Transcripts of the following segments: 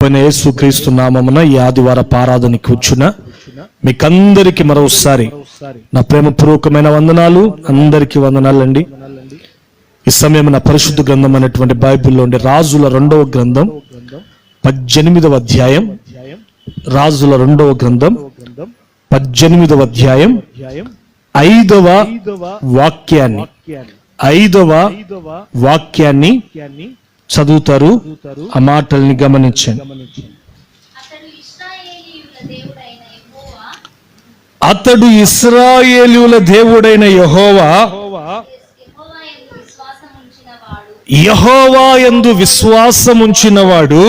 యేసుక్రీస్తు నామమున ఈ ఆదివార ఆరాధనకి కూర్చున్న మీకందరికి మరోసారి నా ప్రేమపూర్వకమైన వందనాలు. అందరికీ వందనాలండి. ఈ సమయం నా పరిశుద్ధ గ్రంథం అనేటువంటి బైబిల్లో ఉండే రాజుల 2వ గ్రంథం 18వ అధ్యాయం, రాజుల 2వ గ్రంథం 18వ అధ్యాయం 5వ వాక్యాన్ని చదువుతారు. ఆ మాటల్ని గమనించండి. అతడు ఇశ్రాయేలీయుల దేవుడైన యెహోవా యందు విశ్వాసముంచినవాడు,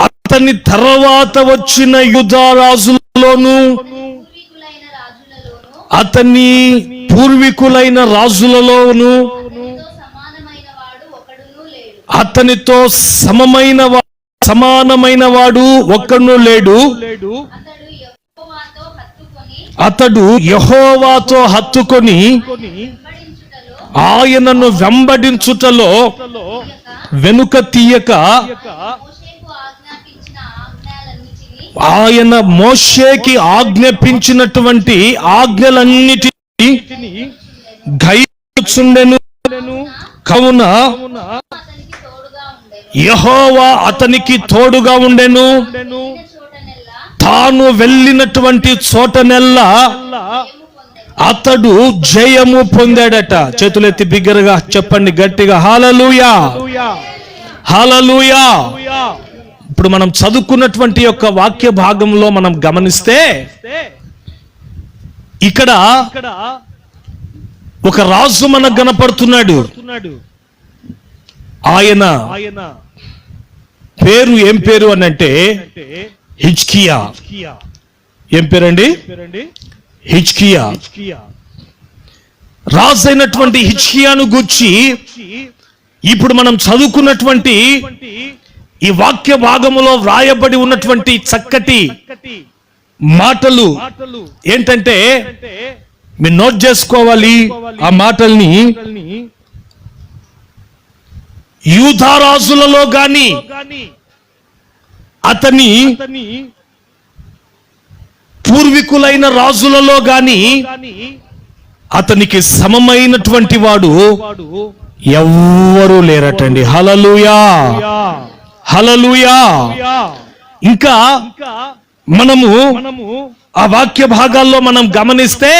అతని తర్వాత వచ్చిన యూదా రాజులలోను, అతని పూర్వీకులైన రాజులలోను అతనితో సమానమైన వాడు ఒక్కడు లేడు. అతడు యెహోవాతో హత్తుకొని ఆయనను వెంబడించుటలో వెనుక తీయక, ఆయన మోషేకి ఆజ్ఞాపించినటువంటి ఆజ్ఞలన్నిటినీ గైకొనుచుండెను. కావున యెహోవా అతనికి తోడుగా ఉండెను. తాను వెళ్ళినటువంటి చోటనెల్లా అతడు జయము పొందాడట. చేతులెత్తి బిగ్గరగా చెప్పండి, గట్టిగా హల్లెలూయా, హల్లెలూయా. ఇప్పుడు మనం చదువుకున్నటువంటి యొక్క వాక్య భాగంలో మనం గమనిస్తే ఇక్కడ ఒక రాజు మనకు కనపడుతున్నాడు. ఆయన పేరు ఏం పేరు అని అంటే హిజ్కియా. ఏం పేరండి? హిజ్కియా. రాజు అయినటువంటి హిజ్కియాను గూర్చి ఇప్పుడు మనం చదువుకున్నటువంటి ఈ వాక్య భాగములో వ్రాయబడి ఉన్నటువంటి చక్కటి మాటలు ఏంటంటే మీరు నోట్ చేసుకోవాలి. ఆ మాటల్ని యూదా రాజులలో గాని, అతని పూర్వీకులైన రాజులలో గాని అతనికి సమమైనటువంటి వాడు ఎవ్వరూ లేరటండి. హల్లెలూయా, హల్లెలూయా. ఇంకా మనము ఆ వాక్య భాగాల్లో మనం గమనిస్తే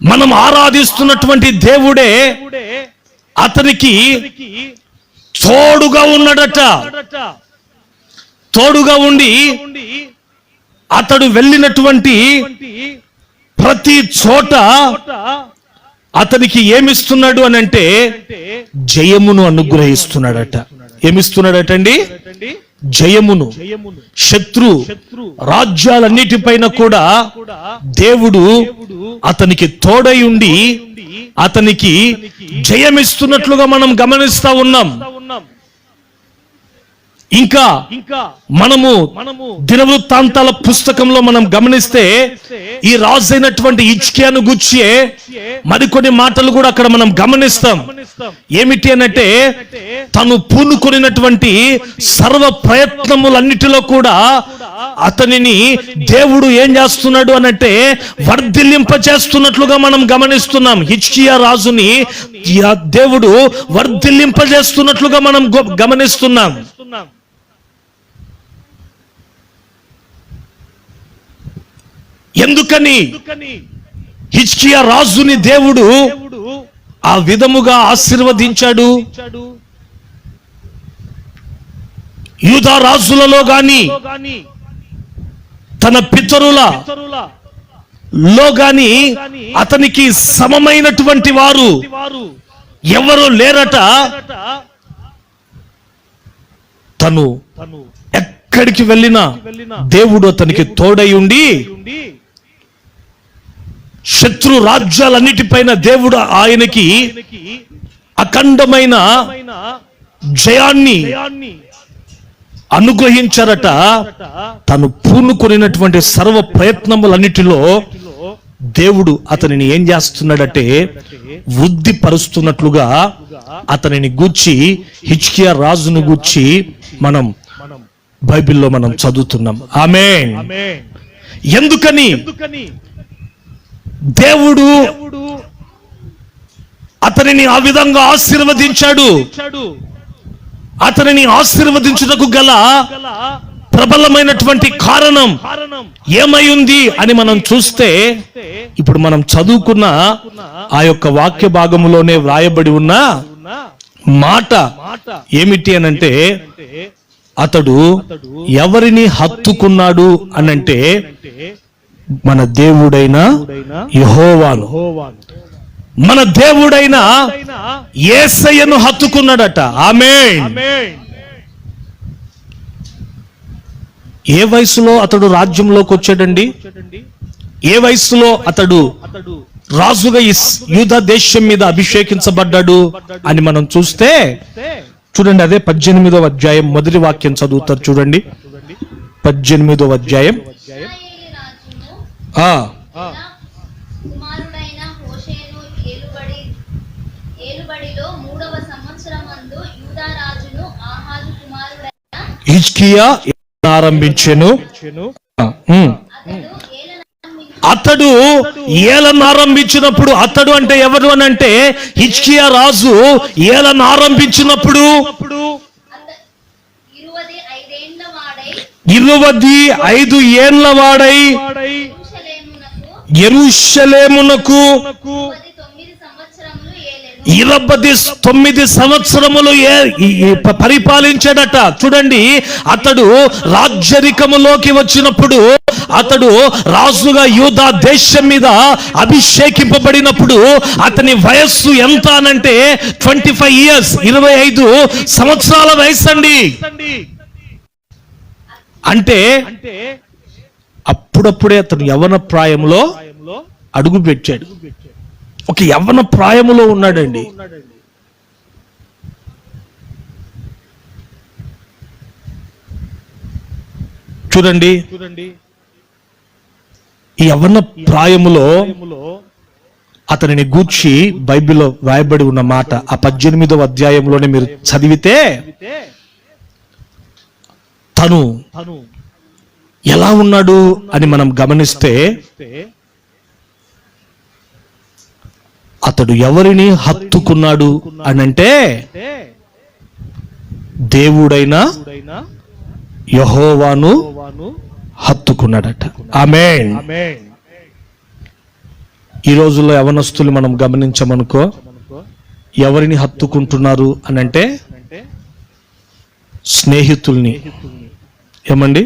మనం ఆరాధిస్తున్నటువంటి దేవుడే అతనికి తోడుగా ఉన్నాడట. తోడుగా ఉండి అతడు వెళ్ళినటువంటి ప్రతి చోట అతనికి ఏమిస్తున్నాడు అని అంటే జయమును అనుగ్రహిస్తున్నాడట. ఏమిస్తున్నాడటండి? జయమును. శత్రు రాజ్యాలన్నిటిపైన కూడా దేవుడు అతనికి తోడై ఉండి అతనికి జయమిస్తున్నట్లుగా మనం గమనిస్తా ఉన్నాం. ఇంకా మనము దినవృత్తాంతాల పుస్తకంలో మనం గమనిస్తే ఈ రాజు అయినటువంటి హిజ్కియాను గూర్చి మరికొన్ని మాటలు కూడా అక్కడ మనం గమనిస్తాం. ఏమిటి అనంటే తను పూనుకొనినటువంటి సర్వ ప్రయత్నములన్నిటిలో కూడా అతనిని దేవుడు ఏం చేస్తున్నాడు అనంటే వర్ధిల్లింపజేస్తున్నట్లుగా మనం గమనిస్తున్నాం. హిజ్కియా రాజుని దేవుడు వర్ధిల్లింపజేస్తున్నట్లుగా మనం గమనిస్తున్నాం. ఎందుకని హిజ్కియా రాజుని దేవుడు ఆ విధముగా ఆశీర్వదించాడు? యూదా రాజులలో గాని తన పితరులలో గాని అతనికి సమమైనటువంటి వారు ఎవరు లేరట. తను ఎక్కడికి వెళ్ళినా దేవుడు అతనికి తోడై ఉండి శత్రు రాజ్యాలన్నిటిపైన దేవుడు ఆయనకి అఖండమైన జయాన్ని అనుగ్రహించారట. తను పూనుకొనినటువంటి సర్వ ప్రయత్నములన్నిటిలో దేవుడు అతనిని ఏం చేస్తున్నాడంటే వృద్ధి పరుస్తున్నట్లుగా అతనిని గూర్చి హిజ్కియా రాజును గూర్చి మనం బైబిల్లో మనం చదువుతున్నాం. ఆమేన్. ఎందుకని దేవుడు అతనిని ఆ విధంగా ఆశీర్వదించాడు? అతనిని ఆశీర్వదించుటకు గల ప్రబలమైనటువంటి కారణం ఏమై ఉంది అని మనం చూస్తే, ఇప్పుడు మనం చదువుకున్న ఆ యొక్క వాక్య భాగములోనే వ్రాయబడి ఉన్న మాట ఏమిటి అనంటే, అతడు ఎవరిని హత్తుకున్నాడు అనంటే మన దేవుడైన యెహోవాను, మన దేవుడైన యేసయ్యను హత్తుకున్నాడట. ఆమేన్. ఏ వయసులో అతడు రాజ్యంలోకి వచ్చాడండి? ఏ వయసులో అతడు రాజుగా యూదా దేశం మీద అభిషేకించబడ్డాడు అని మనం చూస్తే, చూడండి, అదే 18వ అధ్యాయం మొదటి వాక్యం చదువుతారు. చూడండి, 18వ అధ్యాయం. హిజ్కియా ఆరంభించెను. అతడు ఏలన ఆరంభించినప్పుడు, అతడు అంటే ఎవరు అని అంటే హిజ్కియా రాజు ఏలన ఆరంభించినప్పుడు 25 ఏండ్ల వాడై యెరూషలేమునకు 29 సంవత్సరములు పరిపాలించాడట. చూడండి, అతడు రాజ్యరికములోకి వచ్చినప్పుడు, అతడు రాజుగా యూదా దేశం మీద అభిషేకింపబడినప్పుడు అతని వయస్సు ఎంత అనంటే 25 years, 25 సంవత్సరాల వయసు అండి. అంటే అప్పుడప్పుడే అతను యవ్వన ప్రాయంలో అడుగు పెట్టాడు. ఒక యవ్వన ప్రాయములో ఉన్నాడండి. చూడండి, ఈ యవ్వన ప్రాయములో అతనిని గూర్చి బైబిల్లో రాయబడి ఉన్న మాట ఆ 18వ అధ్యాయంలోనే మీరు చదివితే, తను ఎలా ఉన్నాడు అని మనం గమనిస్తే, అతడు ఎవరిని హత్తుకున్నాడు అనంటే దేవుడైన యెహోవాను హత్తుకున్నాడట. ఆమేన్. ఈ రోజుల్లో యవనస్తులు మనం గమనించమనుకో, ఎవరిని హత్తుకుంటున్నారు అనంటే స్నేహితుల్ని. ఏమండి?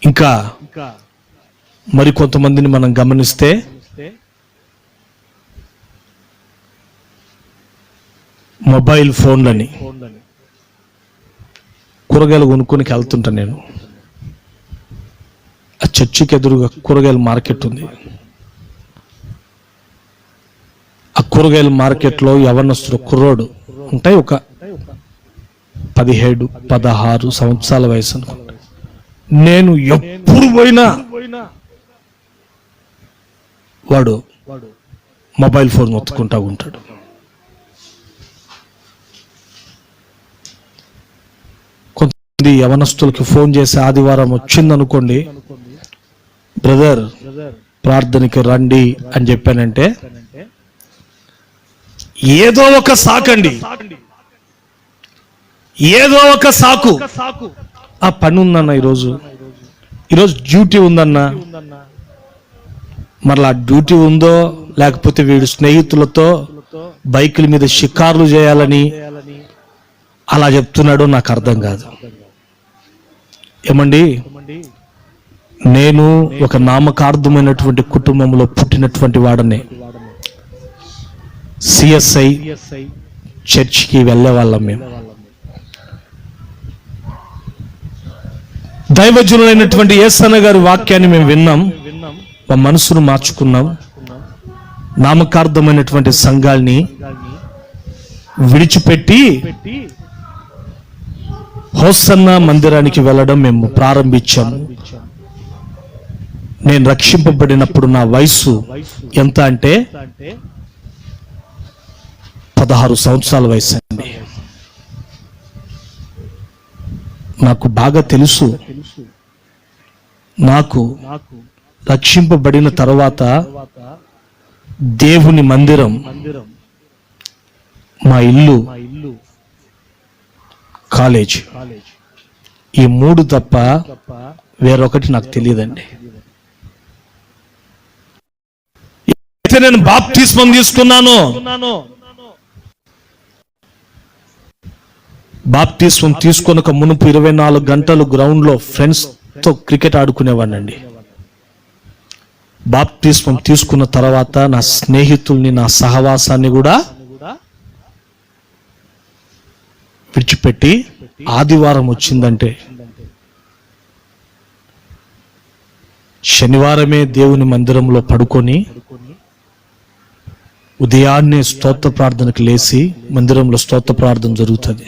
ఇంకా మరి కొంతమందిని మనం గమనిస్తే మొబైల్ ఫోన్లని. కూరగాయలు కొనుక్కోనికి వెళ్తుంటా నేను. ఆ చర్చికి ఎదురుగా కూరగాయల మార్కెట్ ఉంది. ఆ కూరగాయల మార్కెట్లో యవనస్తుడు కుర్రోడు ఉంటాయి, ఒక 17, 16 సంవత్సరాల వయసు అనుకుంటా. నేను ఎప్పుడు పోయినా వాడు మొబైల్ ఫోన్ ఒత్తుకుంటా ఉంటాడు. కొంతమంది యవనస్తులకి ఫోన్ చేసి ఆదివారం వచ్చిందనుకోండి, బ్రదర్ ప్రార్థనకి రండి అని చెప్పానంటే ఏదో ఒక సాకండి, ఏదో ఒక సాకు. ఆ పని ఉందన్న, ఈరోజు డ్యూటీ ఉందన్నా, మరలా డ్యూటీ ఉందో లేకపోతే వీడు స్నేహితులతో బైకుల మీద షికార్లు చేయాలని అలా చెప్తున్నాడో నాకు అర్థం కాదు. ఏమండి, నేను ఒక నామకార్థమైనటువంటి కుటుంబంలో పుట్టినటువంటి వాడనే. సిఎస్ఐ చర్చికి వెళ్ళే వాళ్ళం మేము. దైవజనులైనటువంటి యేసన్న గారి వాక్యాన్ని మేము విన్నాం, మా మనసును మార్చుకున్నాం. నామకార్థమైనటువంటి సంఘాల్ని విడిచిపెట్టి హోసన్నా మందిరానికి వెళ్ళడం మేము ప్రారంభించాము. నేను రక్షింపబడినప్పుడు నా వయసు ఎంత అంటే 16 సంవత్సరాల వయసు అండి. నాకు బాగా తెలుసు, నాకు రక్షింపబడిన తర్వాత దేవుని మందిరం, మా ఇల్లు, కాలేజ్, ఈ 3 తప్ప వేరొకటి నాకు తెలియదండి. అయితే నేను బాప్తిస్మం తీసుకున్నాను. బాప్తిస్మం తీసుకొనక మునుపు 24 గంటలు గ్రౌండ్ లో ఫ్రెండ్స్ తో క్రికెట్ ఆడుకునేవాడినండి. బాప్తిస్మం తీసుకున్న తర్వాత నా స్నేహితుల్ని, నా సహవాసాన్ని కూడా విడిచిపెట్టి ఆదివారం వచ్చిందంటే శనివారమే దేవుని మందిరంలో పడుకొని ఉదయాన్నే స్తోత్ర ప్రార్థనకు లేచి మందిరంలో స్తోత్ర ప్రార్థన జరుగుతుంది.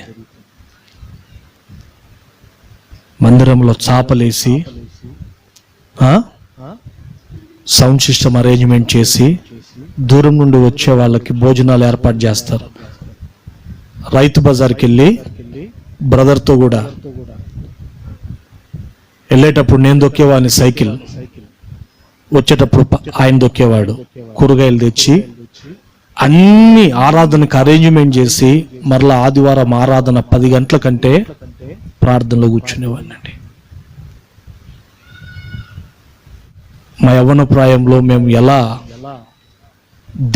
మందిరంలో చాపలేసి సౌండ్ సిస్టమ్ అరేంజ్మెంట్ చేసి దూరం నుండి వచ్చే వాళ్ళకి భోజనాలు ఏర్పాటు చేస్తారు. రైతు బజార్కి వెళ్ళి బ్రదర్తో కూడా వెళ్ళేటప్పుడు నేను దొక్కేవాడిని సైకిల్, వచ్చేటప్పుడు ఆయన దొక్కేవాడు. కూరగాయలు తెచ్చి అన్ని ఆరాధనకు అరేంజ్మెంట్ చేసి మరలా ఆదివారం ఆరాధన 10 గంటల కంటే ప్రార్థనలో కూర్చునేవాడిని అండి. మా యవ్వన ప్రాయంలో మేము ఎలా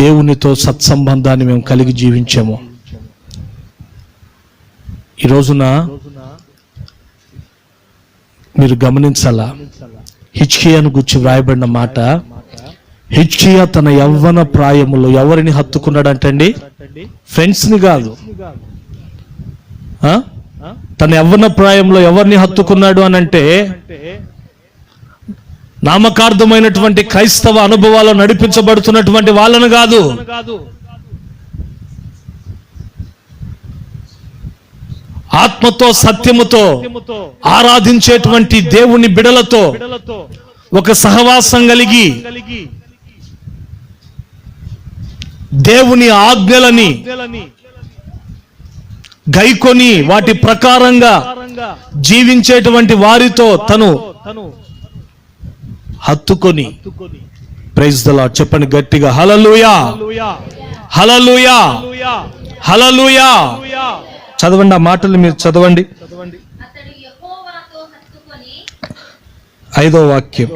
దేవునితో సత్సంబంధాన్ని మేము కలిగి జీవించామో, ఈ రోజున మీరు గమనించాలా. హిజ్కియాను గురించి వ్రాయబడిన మాట, హిజ్కియా తన యవ్వన ప్రాయములో ఎవరిని హత్తుకున్నాడంటండి? ఫ్రెండ్స్ ని కాదు. తన యవ్వన ప్రాయంలో ఎవరిని హత్తుకున్నాడు అని అంటే నామకార్థమైనటువంటి క్రైస్తవ అనుభవాలు నడిపించబడుతున్నటువంటి వాళ్ళను కాదు, ఆత్మతో సత్యముతో ఆరాధించేటువంటి దేవుని బిడలతో ఒక సహవాసం కలిగి దేవుని ఆజ్ఞలని గైకొని వాటి ప్రకారంగా జీవించేటువంటి వారితో తను హత్తుకొని. ప్రైజ్ ది లార్డ్ చెప్పండి గట్టిగా, హల్లెలూయా, హల్లెలూయా, హల్లెలూయా. చదవండి ఆ మాటలు, మీరు చదవండి. 5వ వాక్యం.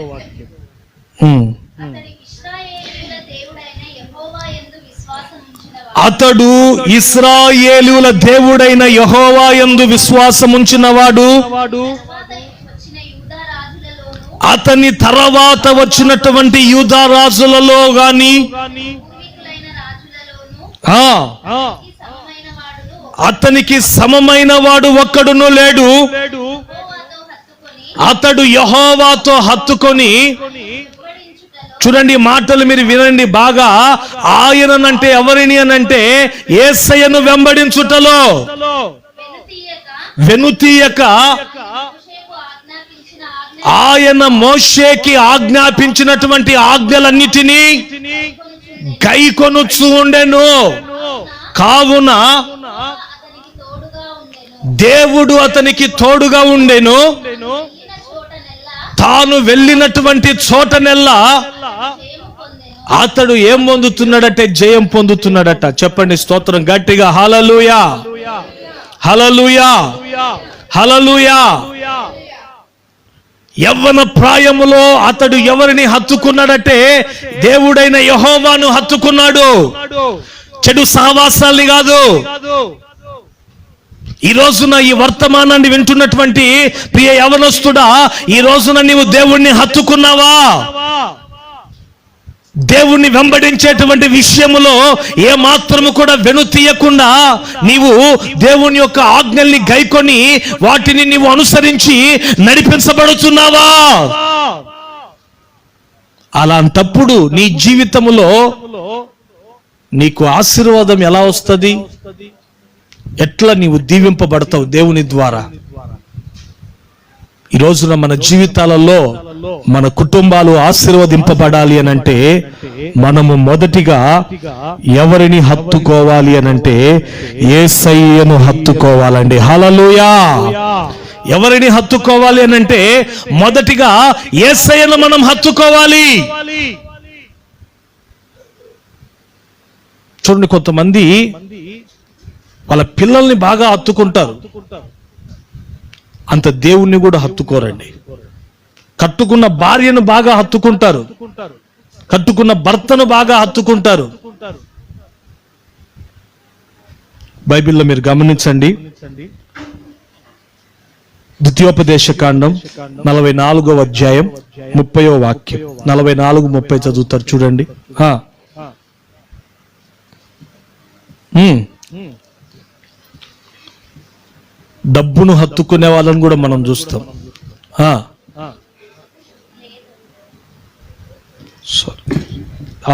అతడు ఇశ్రాయేలుల దేవుడైన యెహోవా యందు విశ్వాసముంచినవాడు, అతని తర్వాత వచ్చినటువంటి యూదా రాజులలో గాని అతనికి సమమైన వాడు ఒక్కడును లేడు. అతడు యెహోవాతో హత్తుకొని, చూడండి మాటలు మీరు వినండి బాగా. ఆయనంటే ఎవరిని అనంటే యేసయ్యను వెంబడించుటలో వెనుతీయక ఆయన మోషేకి ఆజ్ఞాపించినటువంటి ఆజ్ఞలన్నిటినీ గైకొనుచు ఉండెను. కావున దేవుడు అతనికి తోడుగా ఉండెను. తాను వెళ్ళినటువంటి చోటనెల్లా అతడు ఏం పొందుతున్నాడట? జయం పొందుతున్నాడట. చెప్పండి స్తోత్రం గట్టిగా, హల్లెలూయా, హల్లెలూయా, హల్లెలూయా. యవ్వన ప్రాయములో అతడు ఎవరిని హత్తుకున్నాడంటే దేవుడైన యెహోవాను హత్తుకున్నాడు, చెడు సహవాసాల్ని కాదు. ఈ రోజున ఈ వర్తమానాన్ని వింటున్నటువంటి ప్రియ యవనస్తుడా, ఈ రోజున నీవు దేవుణ్ణి హత్తుకున్నావా? దేవుణ్ణి వెంబడించేటువంటి విషయములో ఏ మాత్రము కూడా వెనుతీయకుండా నీవు దేవుని యొక్క ఆజ్ఞల్ని గైకొని వాటిని నీవు అనుసరించి నడిపించబడుతున్నావా? అలాంటప్పుడు నీ జీవితములో నీకు ఆశీర్వాదం ఎలా వస్తుంది? ఎట్లా నీవు దీవింపబడతావు దేవుని ద్వారా? ఈ రోజున మన జీవితాలలో మన కుటుంబాలు ఆశీర్వదింపబడాలి అనంటే మనము మొదటిగా ఎవరిని హత్తుకోవాలి అనంటే యేసయ్యను హత్తుకోవాలండి. హల్లెలూయా. ఎవరిని హత్తుకోవాలి అనంటే మొదటిగా యేసయ్యను మనం హత్తుకోవాలి. చూడండి, కొంతమంది వాళ్ళ పిల్లల్ని బాగా హత్తుకుంటారు, అంత దేవుణ్ణి కూడా హత్తుకోరండి. కట్టుకున్న భార్యను బాగా హత్తుకుంటారు, కట్టుకున్న భర్తను బాగా హత్తుకుంటారు. బైబిల్లో మీరు గమనించండి, ద్వితీయోపదేశ కాండం 44వ అధ్యాయం 30వ వాక్యం. 44-30 చదువుతారు చూడండి. డబ్బును హత్తుకునే వాళ్ళని కూడా మనం చూస్తాం.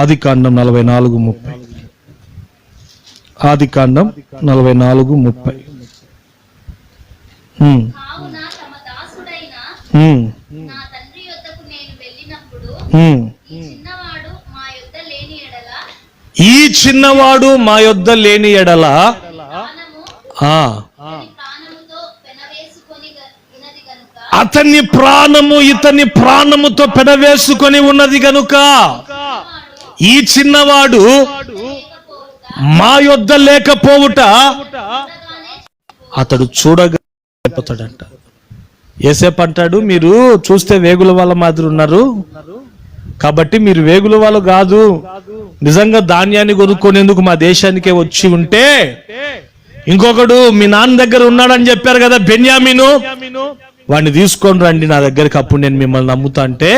ఆదికాండం 44:30. ఆదికాండం 44:30. ఈ చిన్నవాడు మా యొద్ద లేని ఎడల అతని ప్రాణము ఇతని ప్రాణముతో పెనవేసుకొని ఉన్నది గనుక ఈ చిన్నవాడు మా యొద్ద లేకపోవుట అతడు చూడగా అయిపోతాడంట. యేసేపు అంటాడు, మీరు చూస్తే వేగుల వాళ్ళ మాదిరి ఉన్నారు కాబట్టి మీరు వేగుల వాళ్ళు కాదు, నిజంగా ధాన్యాన్ని కొనుక్కునేందుకు మా దేశానికే వచ్చి ఉంటే ఇంకొకడు మీ నాన్న దగ్గర ఉన్నాడని చెప్పారు కదా బెన్యామీను, వాడిని తీసుకొని రండి నా దగ్గరికి, అప్పుడు నేను మిమ్మల్ని నమ్ముతా అంటే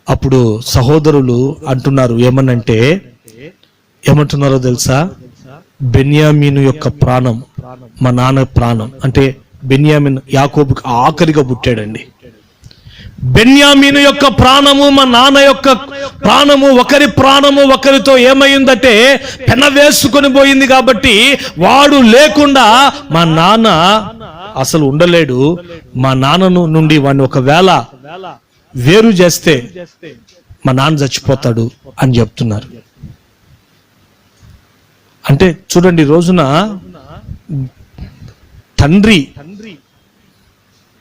అప్పుడు సహోదరులు అంటున్నారు, ఏమంటున్నారో తెలుసా? బెన్యామీను యొక్క ప్రాణం మా నాన్న ప్రాణం. అంటే బెన్యామీను యాకోబుకి ఆఖరిగా పుట్టాడండి. బెన్యామీను యొక్క ప్రాణము మా నాన్న యొక్క ప్రాణము, ఒకరి ప్రాణము ఒకరితో ఏమైందంటే పెనవేసుకొని పోయింది. కాబట్టి వాడు లేకుండా మా నాన్న అసలు ఉండలేడు. మా నాన్నను నుండి వాడిని ఒకవేళ వేరు చేస్తే మా నాన్న చచ్చిపోతాడు అని చెప్తున్నారు. అంటే చూడండి, రోజున తండ్రి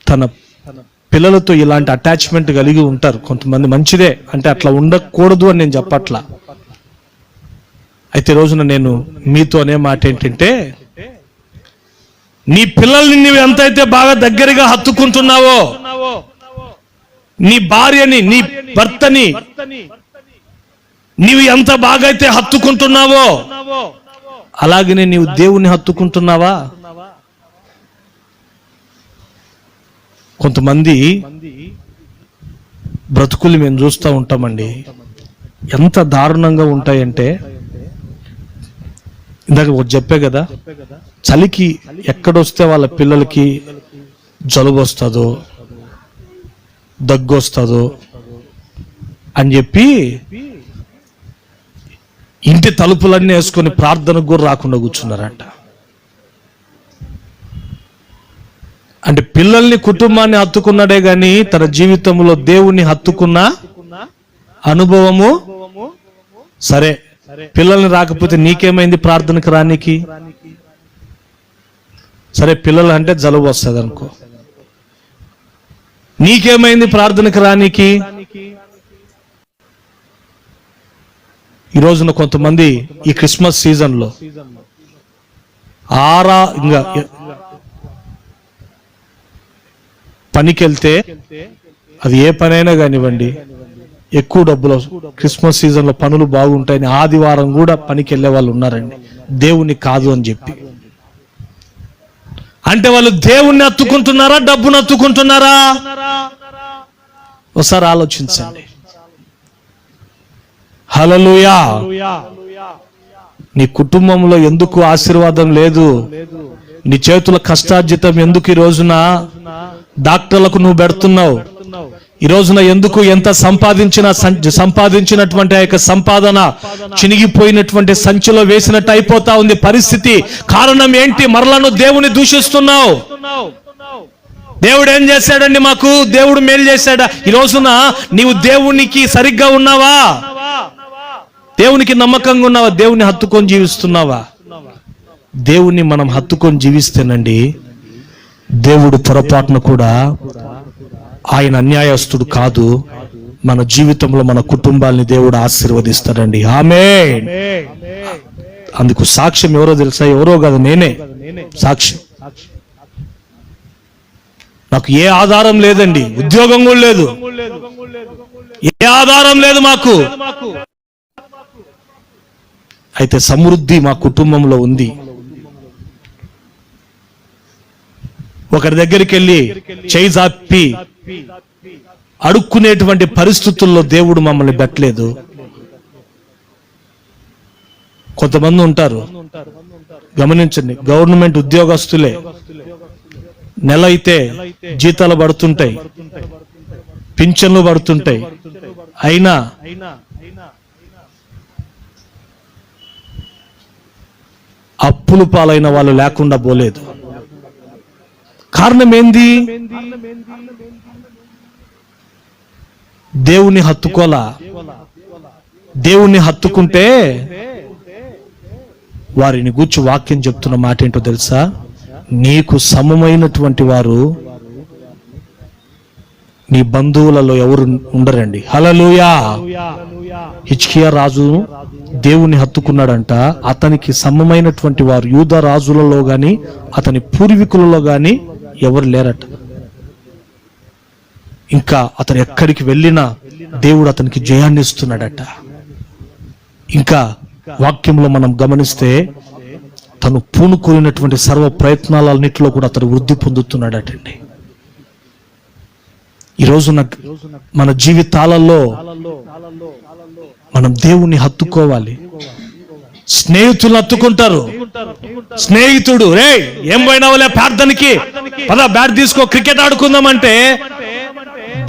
తన పిల్లలతో ఇలాంటి అటాచ్మెంట్ కలిగి ఉంటారు. కొంతమంది మంచిదే, అంటే అట్లా ఉండకూడదు అని నేను చెప్పట్లా. అయితే రోజున నేను మీతో అనే మాట ఏంటంటే, నీ పిల్లల్ని నువ్వు ఎంతైతే బాగా దగ్గరగా హత్తుకుంటున్నావో, నీ భార్యని నీ భర్తని నీవు ఎంత బాగా అయితే హత్తుకుంటున్నావో అలాగనే నీవు దేవుణ్ణి హత్తుకుంటున్నావా? కొంతమంది బ్రతుకులు మేము చూస్తూ ఉంటామండి, ఎంత దారుణంగా ఉంటాయంటే, ఇందాక చెప్పే కదా, చలికి ఎక్కడొస్తే వాళ్ళ పిల్లలకి జలుబు వస్తుందో దగ్గు వస్తుందో అని చెప్పి ఇంటి తలుపులన్నీ వేసుకొని ప్రార్థనకు కూడా రాకుండా కూర్చున్నారంట. అంటే పిల్లల్ని కుటుంబాన్ని హత్తుకున్నాడే గాని తన జీవితంలో దేవుణ్ణి హత్తుకున్న అనుభవము. సరే, పిల్లల్ని రాకపోతే నీకేమైంది ప్రార్థనకు రానికి? సరే, పిల్లలు అంటే జలుబు వస్తుంది అనుకో, నీకేమైంది ప్రార్థనకు రానికి? ఈ రోజున కొంతమంది ఈ క్రిస్మస్ సీజన్ లో ఇంకా పనికి వెళ్తే, అది ఏ పనైనా కానివ్వండి, ఎక్కువ డబ్బులు క్రిస్మస్ సీజన్ లో పనులు బాగుంటాయని ఆదివారం కూడా పనికి వెళ్ళే వాళ్ళు ఉన్నారండి, దేవుణ్ణి కాదు అని చెప్పి. అంటే వాళ్ళు దేవుణ్ణి హత్తుకుంటున్నారా, డబ్బును హత్తుకుంటున్నారా? ఒకసారి ఆలోచించండి. హల్లెలూయా. నీ కుటుంబంలో ఎందుకు ఆశీర్వాదం లేదు? నీ చేతుల కష్టార్జితం ఎందుకు ఈ రోజున డాక్టర్లకు నువ్వు పెడుతున్నావు? ఈ రోజున ఎందుకు ఎంత సంపాదించినటువంటి ఆ యొక్క సంపాదన చినిగిపోయినటువంటి సంచిలో వేసినట్టు అయిపోతా ఉంది పరిస్థితి. కారణం ఏంటి? మరలను దేవుని దూషిస్తున్నావు. దేవుడు ఏం చేశాడండి మాకు? దేవుడు మేలు చేశాడా? ఈ రోజున నీవు దేవునికి సరిగ్గా ఉన్నావా? దేవునికి నమ్మకంగా ఉన్నావా? దేవుని హత్తుకొని జీవిస్తున్నావా? దేవుణ్ణి మనం హత్తుకొని జీవిస్తేనండి, దేవుడు పొరపాటును కూడా ఆయన అన్యాయస్తుడు కాదు. మన జీవితంలో మన కుటుంబాలని దేవుడు ఆశీర్వదిస్తాడండి. ఆమేన్. అందుకు సాక్ష్యం ఎవరో తెలుసా? ఎవరో కాదు, నేనే సాక్ష్యం. నాకు ఏ ఆధారం లేదండి, ఉద్యోగం కూడా లేదు, ఏ ఆధారం లేదు మాకు. అయితే సమృద్ధి మా కుటుంబంలో ఉంది. ఒకరి దగ్గరికి వెళ్ళి చేయి జాపి అడుక్కునేటువంటి పరిస్థితుల్లో దేవుడు మమ్మల్ని పెట్టలేదు. కొంతమంది ఉంటారు, గమనించండి, గవర్నమెంట్ ఉద్యోగస్తులే, నెల అయితే జీతాలు పడుతుంటాయి, పింఛన్లు పడుతుంటాయి, అయినా అప్పులు పాలైన వాళ్ళు లేకుండా పోలేదు. కారణం ఏంది? దేవుని హత్తుకోలా. దేవుణ్ణి హత్తుకుంటే వారిని గూర్చి వాక్యం చెప్తున్న మాట ఏంటో తెలుసా? నీకు సమమైనటువంటి వారు నీ బంధువులలో ఎవరు ఉండరండి. హల్లెలూయా. హిజ్కియా రాజు దేవుని హత్తుకున్నాడంట. అతనికి సమమైనటువంటి వారు యూదా రాజులలో గాని అతని పూర్వీకులలో గాని ఎవరు లేరట. ఇంకా అతను ఎక్కడికి వెళ్ళినా దేవుడు అతనికి జయాన్ని ఇస్తున్నాడట. ఇంకా వాక్యంలో మనం గమనిస్తే తను పూనుకున్నటువంటి సర్వ ప్రయత్నాలన్నింటిలో కూడా అతను వృద్ధి పొందుతున్నాడటండి. ఈరోజు మన జీవితాలలో మనం దేవుణ్ణి హత్తుకోవాలి. స్నేహితులు హత్తుకుంటారు. స్నేహితుడు, రే ఏం పోయినావులే ప్రార్థనకి, పదా బ్యాట్ తీసుకో క్రికెట్ ఆడుకుందామంటే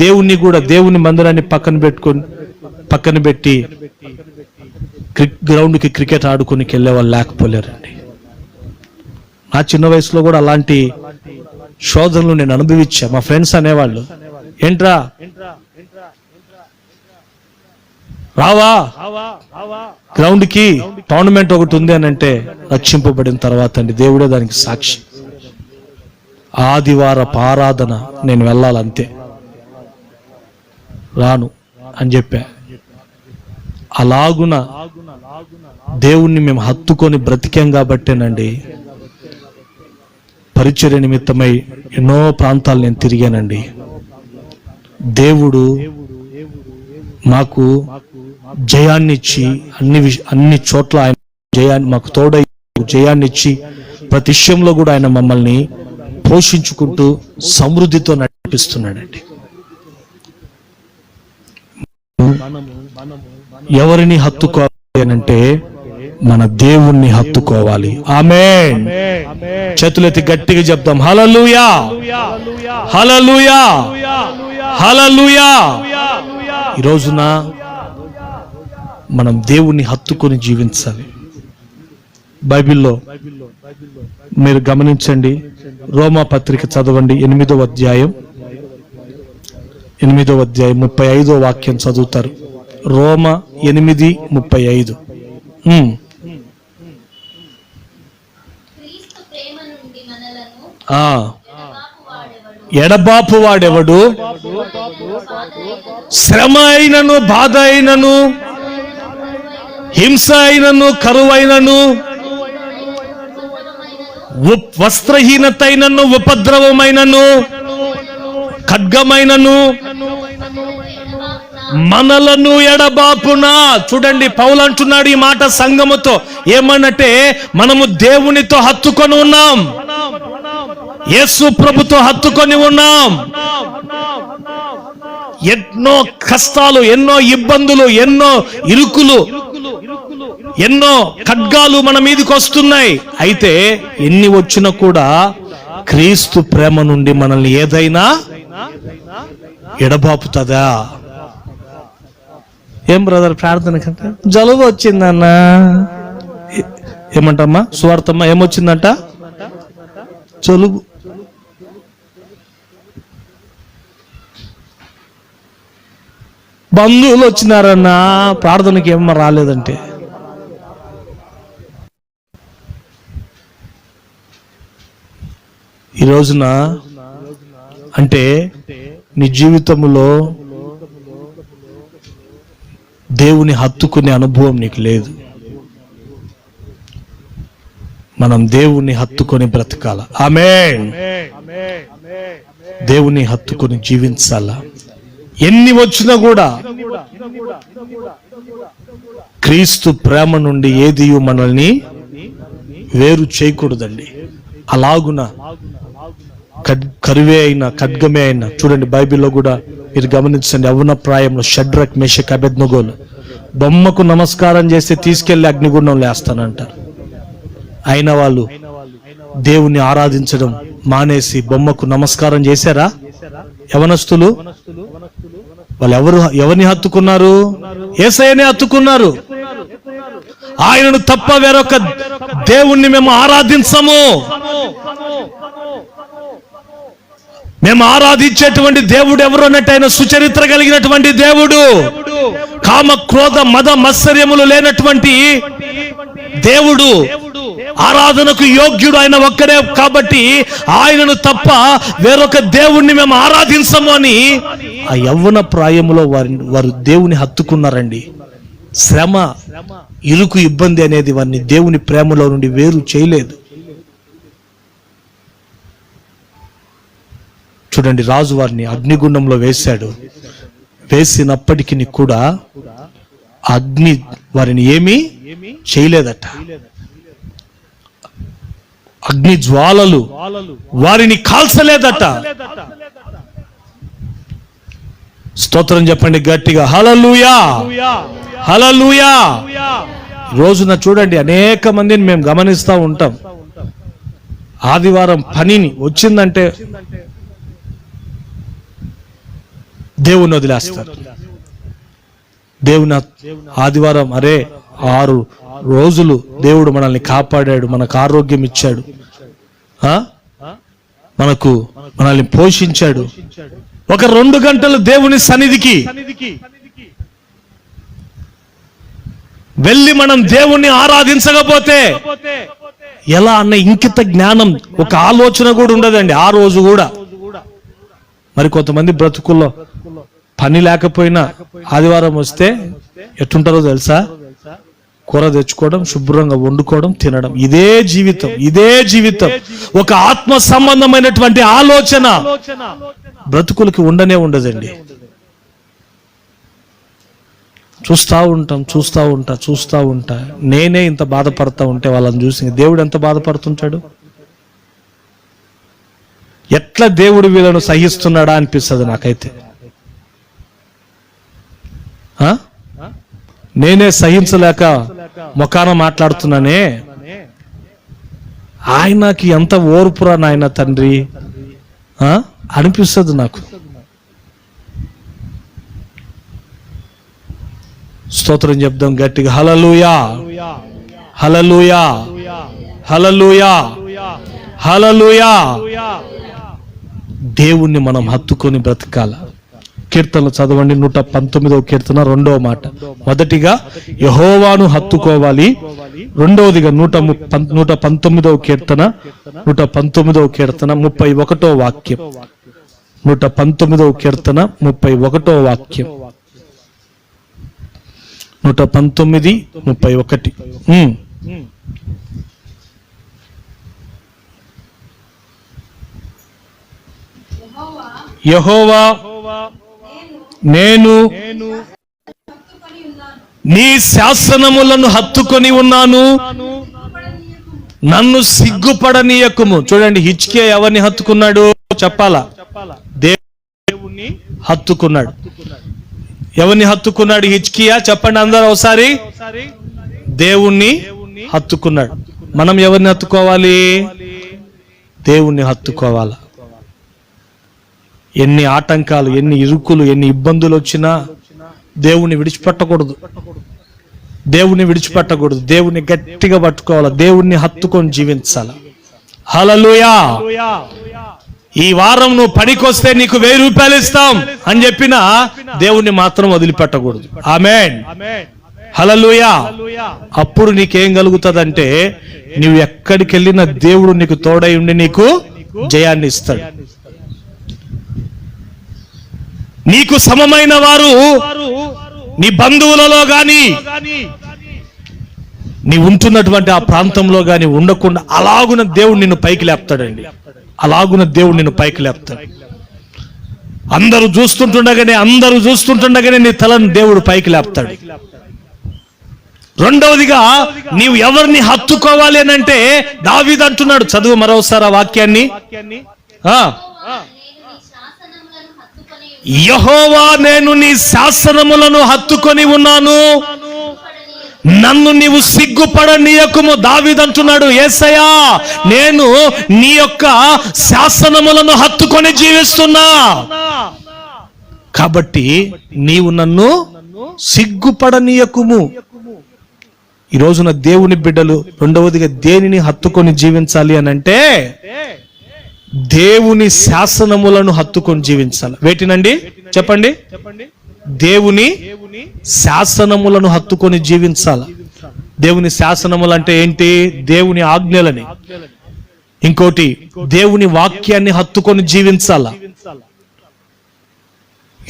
దేవుణ్ణి కూడా, దేవుని మందిరాన్ని పక్కన పెట్టి గ్రౌండ్కి క్రికెట్ ఆడుకుని వెళ్ళే వాళ్ళు లేకపోలేరండి. నా చిన్న వయసులో కూడా అలాంటి శోధనలు నేను అనుభవించా. మా ఫ్రెండ్స్ అనేవాళ్ళు, ఏంట్రా రావా గ్రౌండ్ కి, టోర్నమెంట్ ఒకటి ఉంది అని అంటే, రక్షింపబడిన తర్వాత అండి దేవుడే దానికి సాక్షి. ఆదివారపు ఆరాధన నేను వెళ్ళాలంతే, రాను అని చెప్పా. అలాగున దేవుణ్ణి మేము హత్తుకొని బ్రతికాం కాబట్టేనండి పరిచర్య నిమిత్తమై ఎన్నో ప్రాంతాలు నేను తిరిగానండి. దేవుడు మాకు జయాన్నిచ్చి అన్ని చోట్ల ఆయన జయాన్ని మాకు తోడై జయాన్నిచ్చి ప్రతి విషయంలో కూడా ఆయన మమ్మల్ని పోషించుకుంటూ సమృద్ధితో నడిపిస్తున్నాడండి. ఎవరిని హత్తుకోవాలి అంటే మన దేవుణ్ణి హత్తుకోవాలి. ఆమేన్. చేతులెత్తి గట్టిగా చెప్దాం, హల్లెలూయా, హల్లెలూయా, హల్లెలూయా. ఈ రోజున మనం దేవుణ్ణి హత్తుకొని జీవించాలి. బైబిల్లో మీరు గమనించండి, రోమా పత్రిక చదవండి, 8వ అధ్యాయం 35వ వాక్యం చదువుతారు. రోమా 8:35. ఎడబాపు వాడెవడు? శ్రమ అయినను, బాధ అయినను, హింస అయినను, కరువైనను, వస్త్రహీనత అయినను, ఉపద్రవమైనను, ఖడ్గమైనను మనలను ఎడబాపునా. చూడండి, పౌలు అంటున్నాడు ఈ మాట సంఘముతో. ఏమన్నట్టే, మనము దేవునితో హత్తుకొని ఉన్నాం, యేసు ప్రభుతో హత్తుకొని ఉన్నాం. ఎన్నో కష్టాలు, ఎన్నో ఇబ్బందులు, ఎన్నో ఇరుకులు, ఎన్నో ఖడ్గాలు మన మీదకి వస్తున్నాయి. అయితే ఎన్ని వచ్చినా కూడా క్రీస్తు ప్రేమ నుండి మనల్ని ఏదైనా ఎడబాపుతుందా? ఏం బ్రదర్ ప్రార్థన కంటే జలుబు వచ్చిందన్న, ఏమంటమ్మా సువార్తమ్మా, ఏమొచ్చిందంట? జలుబు. బంధువులు వచ్చినారన్నా ప్రార్థనకి ఏమన్నా రాలేదంటే, ఈ రోజున అంటే నీ జీవితంలో దేవుని హత్తుకునే అనుభవం నీకు లేదు. మనం దేవుని హత్తుకొని బ్రతకాల. ఆమేన్. దేవుని హత్తుకొని జీవించాలా. ఎన్ని వచ్చినా కూడా క్రీస్తు ప్రేమ నుండి ఏది మనల్ని వేరు చేయకూడదండి. అలాగున కరువే అయినా ఖడ్గమే అయినా చూడండి, బైబిల్లో కూడా మీరు గమనించండి. యవ్వన ప్రాయంలో షడ్రక్ మేషక్ అబేద్నెగోలు బొమ్మకు నమస్కారం చేస్తే తీసుకెళ్లి అగ్నిగుండంలో వేస్తానంటారు. అయిన వాళ్ళు దేవుని ఆరాధించడం మానేసి బొమ్మకు నమస్కారం చేశారా? యవనస్తులు వాళ్ళు ఎవరిని హత్తుకున్నారు? యేసయ్యనే హత్తుకున్నారు. ఆయనను తప్ప వేరొక దేవుణ్ణి మేము ఆరాధించము. మేము ఆరాధించేటువంటి దేవుడు ఎవరు అన్నట్టు ఆయన సుచరిత్ర కలిగినటువంటి దేవుడు, కామ క్రోధ మద మత్సర్యములు లేనటువంటి దేవుడు, ఆరాధనకు యోగ్యుడు ఆయన ఒక్కడే. కాబట్టి ఆయనను తప్ప వేరొక దేవుణ్ణి మేము ఆరాధించము అని ఆ యవ్వన ప్రాయములో వారు దేవుని హత్తుకున్నారండి. శ్రమ, ఇరుకు, ఇబ్బంది అనేది వారిని దేవుని ప్రేమలో నుండి వేరు చేయలేదు. చూడండి, రాజు వారిని అగ్నిగుండంలో వేశాడు. వేసినప్పటికీ కూడా అగ్ని వారిని ఏమీ చేయలేదట. అగ్ని జ్వాలలు వారిని కాల్చలేదట. స్తోత్రం చెప్పండి గట్టిగా, హల్లెలూయా, హల్లెలూయా. రోజున చూడండి, అనేక మందిని మేము గమనిస్తూ ఉంటాం. ఆదివారం పనిని వచ్చిందంటే దేవుని వదిలేస్తారు. దేవుని ఆదివారం, అరే 6 రోజులు దేవుడు మనల్ని కాపాడాడు, మనకు ఆరోగ్యం ఇచ్చాడు, మనల్ని పోషించాడు. ఒక 2 గంటలు దేవుని సన్నిధికి వెళ్ళి మనం దేవుణ్ణి ఆరాధించకపోతే ఎలా అన్న ఇంకిత జ్ఞానం, ఒక ఆలోచన కూడా ఉండదండి ఆ రోజు కూడా. మరి కొంతమంది బ్రతుకుల్లో పని లేకపోయినా ఆదివారం వస్తే ఎట్టుంటారో తెలుసా? కూర తెచ్చుకోవడం, శుభ్రంగా వండుకోవడం, తినడం. ఇదే జీవితం, ఇదే జీవితం. ఒక ఆత్మ సంబంధమైనటువంటి ఆలోచన బ్రతుకులకి ఉండనే ఉండదండి. చూస్తా ఉంటా. నేనే ఇంత బాధపడతా ఉంటే వాళ్ళని చూసి దేవుడు ఎంత బాధపడుతుంటాడు? ఎట్లా దేవుడు వీళ్ళను సహిస్తున్నాడా అనిపిస్తుంది నాకైతే. నేనే సహించలేక ముఖాన మాట్లాడుతున్నానే, ఆయనకి ఎంత ఓర్పురా నాయన తండ్రి అనిపిస్తుంది నాకు. స్తోత్రం చెప్దాం గట్టిగా, హల్లెలూయా, హల్లెలూయా, హల్లెలూయా, హల్లెలూయా. దేవుణ్ణి మనం హత్తుకొని బ్రతకాల. కీర్తనలు చదవండి, 119వ కీర్తన 2వ మాట. మొదటిగా యెహోవాను హత్తుకోవాలి. రెండవదిగా 119వ కీర్తన 119వ కీర్తన 31వ వాక్యం. 119వ కీర్తన 31వ వాక్యం. 119:31. యెహోవా, నేను నీ శాసనములను హత్తుకొని ఉన్నాను, నన్ను సిగ్గుపడనీయకుము. చూడండి, హిజ్కియా ఎవరిని హత్తుకున్నాడు చెప్పాలా? దేవుణ్ణి హత్తుకున్నాడు. ఎవరిని హత్తుకున్నాడు హిజ్కియా? చెప్పండి అందరూ ఒకసారి. దేవుణ్ణి హత్తుకున్నాడు. మనం ఎవరిని హత్తుకోవాలి? దేవుణ్ణి హత్తుకోవాలి. ఎన్ని ఆటంకాలు, ఎన్ని ఇరుకులు, ఎన్ని ఇబ్బందులు వచ్చినా దేవుణ్ణి విడిచిపెట్టకూడదు. దేవుణ్ణి గట్టిగా పట్టుకోవాలి. దేవుణ్ణి హత్తుకొని జీవించాలి. హల్లెలూయా. ఈ వారం నువ్వు పనికొస్తే నీకు 1000 రూపాయలు ఇస్తాం అని చెప్పినా దేవుణ్ణి మాత్రం వదిలిపెట్టకూడదు. ఆమేన్, హల్లెలూయా. అప్పుడు నీకేం కలుగుతుందంటే నువ్వు ఎక్కడికి వెళ్ళినా దేవుడు నీకు తోడై ఉండి నీకు జయాన్ని ఇస్తాడు. నీకు సమమైన వారు నీ బంధువులలో గాని నీ ఉంటున్నటువంటి ఆ ప్రాంతంలో గాని ఉండకుండా అలాగున దేవుడు నిన్ను పైకి లేపుతాడండి. అలాగున దేవుడు నిన్ను పైకి లేపుతాడు. అందరూ చూస్తుండగానే నీ తలను దేవుడు పైకి లేపుతాడు. రెండవదిగా నీవు ఎవరిని హత్తుకోవాలి అని అంటే దావీదు అంటున్నాడు. చదువు మరోసారి ఆ వాక్యాన్ని. యెహోవా, నేను నీ శాసనములను హత్తుకొని ఉన్నాను, నన్ను నీవు సిగ్గుపడనీయకుము. దావీదు అంటున్నాడు, యేసయ్యా నేను నీ యొక్క శాసనములను హత్తుకొని జీవిస్తున్నా, కాబట్టి నీవు నన్ను సిగ్గుపడనీయకుము. ఈ రోజున దేవుని బిడ్డలు రెండవదిగా దేనిని హత్తుకొని జీవించాలి అని అంటే దేవుని శాసనములను హత్తుకొని జీవించాలి. వేటినండి చెప్పండి? దేవుని శాసనములను హత్తుకొని జీవించాలి. దేవుని శాసనములు అంటే ఏంటి? దేవుని ఆజ్ఞలని. ఇంకోటి దేవుని వాక్యాన్ని హత్తుకొని జీవించాల.